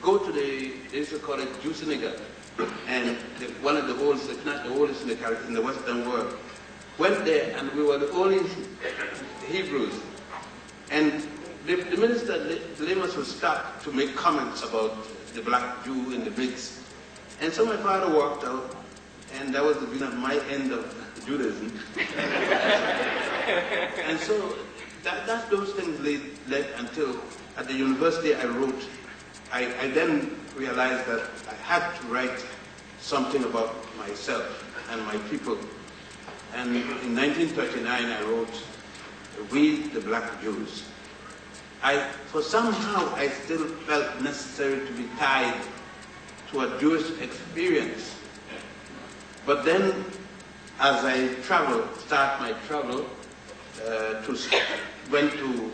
go to they used to call it Juiceniga, and one of the oldest, if not the oldest in the Western world, went there, and we were the only Hebrews. And the minister, Lemus, would stop to make comments about the black Jew in the midst. And so my father walked out, and that was my end of Judaism. And so those things led until at the university I wrote. I then realized that I had to write something about myself and my people. And in 1939 I wrote, "We the Black Jews." For somehow I still felt necessary to be tied to a Jewish experience. But then, as I start my travel, went to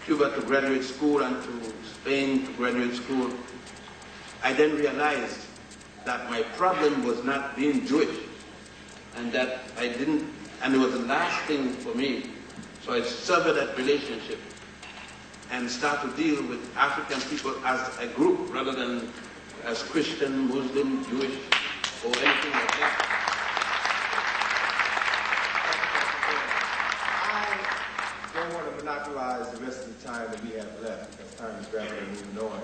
Cuba to graduate school and to Spain to graduate school, I then realized that my problem was not being Jewish, and that it was the last thing for me. So I severed that relationship and start to deal with African people as a group rather than as Christian, Muslim, Jewish, or anything like that. I don't want to monopolize the rest of the time that we have left, because time is rapidly moving on.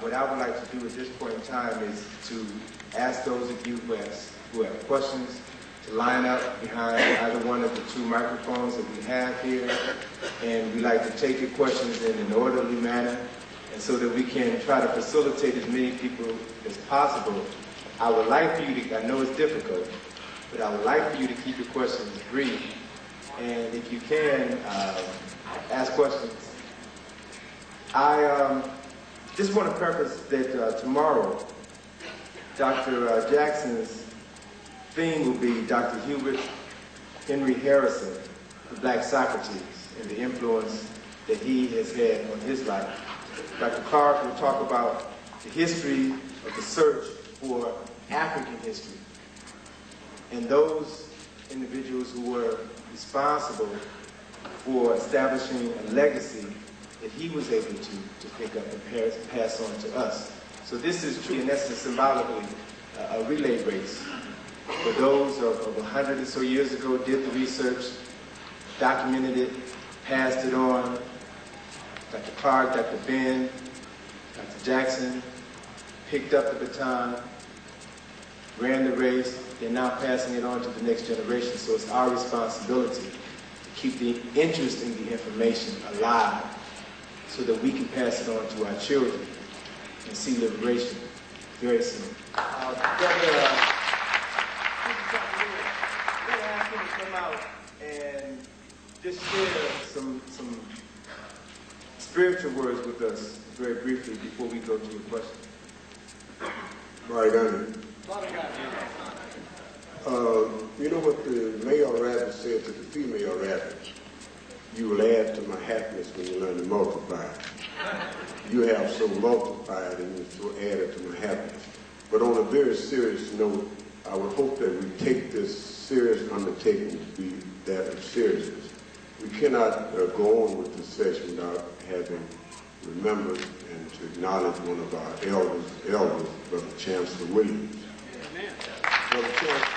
What I would like to do at this point in time is to ask those of you who have questions to line up behind either one of the two microphones that we have here, and we like to take your questions in an orderly manner, and so that we can try to facilitate as many people as possible. I would like for you to, I know it's difficult, but I would like for you to keep your questions brief, and if you can, ask questions. I just want to preface that tomorrow, Dr. Jackson's theme will be Dr. Hubert Henry Harrison, the Black Socrates, and the influence that he has had on his life. Dr. Clarke will talk about the history of the search for African history and those individuals who were responsible for establishing a legacy that he was able to pick up and pass on to us. So this is truly, in essence, symbolically, a relay race. For those of 100 or so years ago, did the research, documented it, passed it on. Dr. Clarke, Dr. Ben, Dr. Jackson picked up the baton, ran the race. They're now passing it on to the next generation. So it's our responsibility to keep the interest in the information alive so that we can pass it on to our children and see liberation very soon. Come out and just share some spiritual words with us very briefly before we go to your question. Right, you know what the male rabbit said to the female rabbit? You will add to my happiness when you learn to multiply. You have so multiplied and you so added to my happiness. But on a very serious note, I would hope that we take this serious undertaking to be that of seriousness. We cannot go on with this session without having remembered and to acknowledge one of our elders, Brother Chancellor Williams. Amen. Brother Chancellor,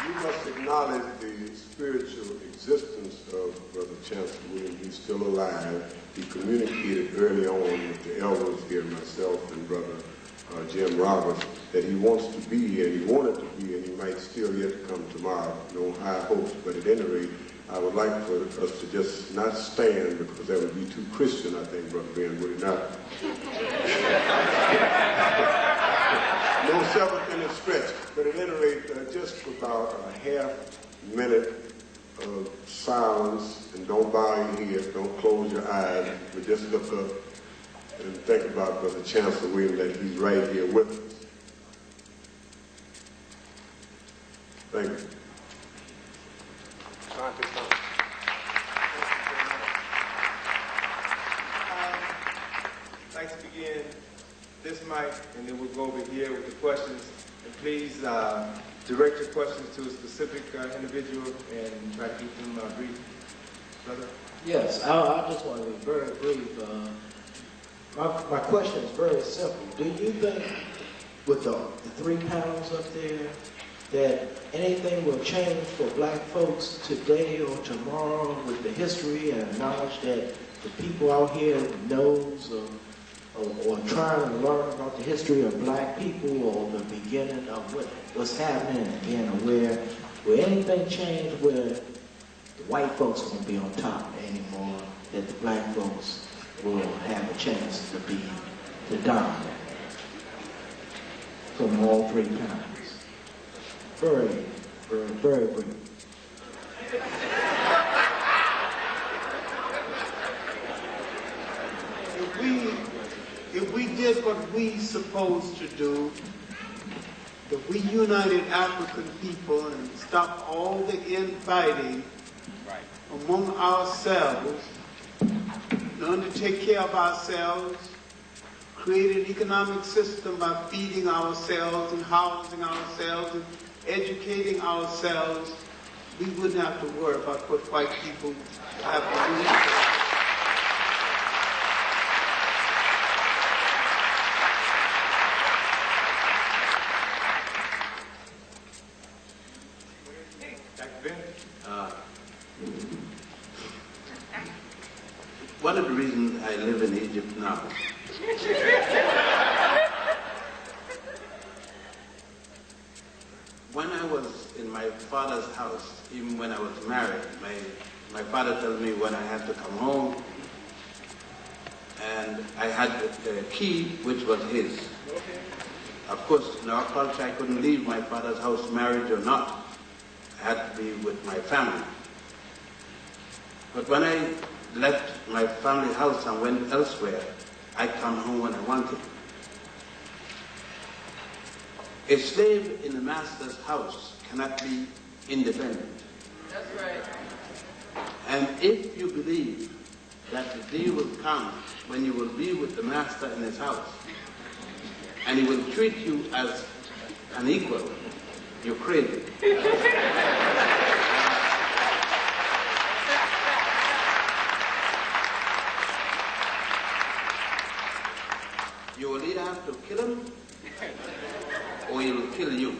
you must acknowledge the spiritual existence of Brother Chancellor Williams. He's still alive. He communicated early on with the elders here, myself and Brother Jim Roberts, that he wants to be here, and he wanted to be, and he might still yet come tomorrow. No high hopes, but at any rate, I would like for us to just not stand, because that would be too Christian, I think, Brother Ben, would it not? No 7-minute stretch, but at any rate, just for about a half minute of silence, and don't bow your head, don't close your eyes, but just look up and think about Brother Chancellor Williams, that he's right here with us. Thank you. I'd like to begin this mic, and then we'll go over here with the questions. And please direct your questions to a specific individual and try to keep them brief. Brother? Yes, I just want to be very brief. My question is very simple. Do you think with the 3 panels up there that anything will change for black folks today or tomorrow with the history and knowledge that the people out here knows or trying to learn about the history of black people or the beginning of what's happening again, or where anything change where the white folks won't be on top anymore, that the black folks will have a chance to be the dominant from all 3 panels? Very, very, very brief. If we did what we supposed to do, if we united African people and stopped all the infighting among ourselves, learn to take care of ourselves, create an economic system by feeding ourselves and housing ourselves and educating ourselves, we wouldn't have to worry about what white people have to do. One of the reasons I live in Egypt now when I was in my father's house, even when I was married, my father told me when I had to come home, and I had the key which was his. Of course, in our culture, I couldn't leave my father's house, married or not. I had to be with my family. But when I left my family house and went elsewhere, I come home when I wanted. A slave in a master's house cannot be independent. That's right. And if you believe that the day will come when you will be with the master in his house, and he will treat you as an equal, you're crazy. You will either have to kill him, or he will kill you.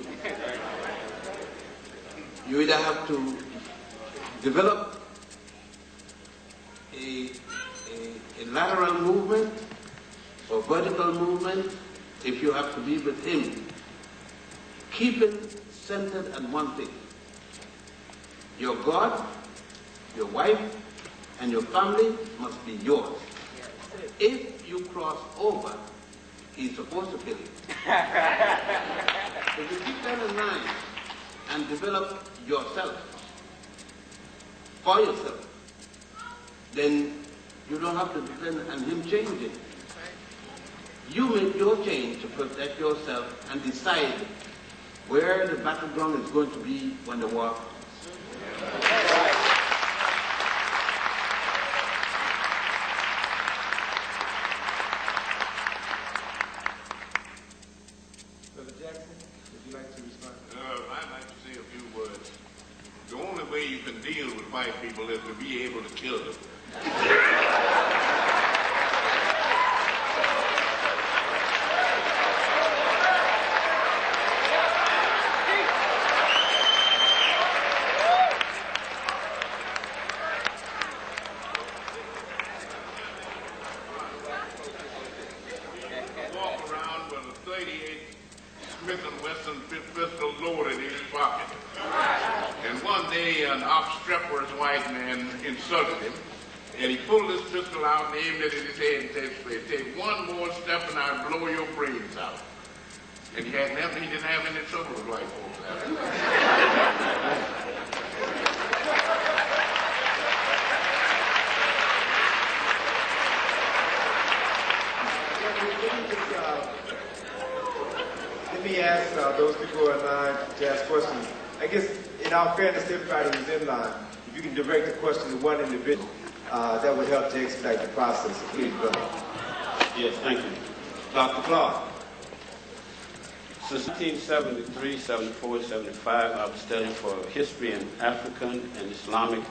You either have to develop a lateral movement or vertical movement if you have to be with him. Keep him centered on one thing. Your God, your wife, and your family must be yours. If you cross over, he's supposed to kill you. If you keep that in mind and develop yourself for yourself, then you don't have to depend on him changing. You make your change to protect yourself and decide where the battleground is going to be when the war comes. Brother Jackson, would you like to respond? I'd like to say a few words. The only way you can deal with white people is to be able to kill them. Walk around with a 38 Smith & Wesson pistol loaded in his pocket. And one day an obstreperous white man insulted him, and he pulled his pistol out and aimed it at his head and said, "Take one more step and I'll blow your brains out." And he didn't have any trouble with white folks after that. Let me ask those people who are in line to ask questions. I guess, in all fairness to everybody who's in line, if you can direct the question to one individual, that would help to expedite the process. So please go ahead. Yes, thank you. Dr. Clarke, since 1973, 74, 75, I was studying for history and African and Islamic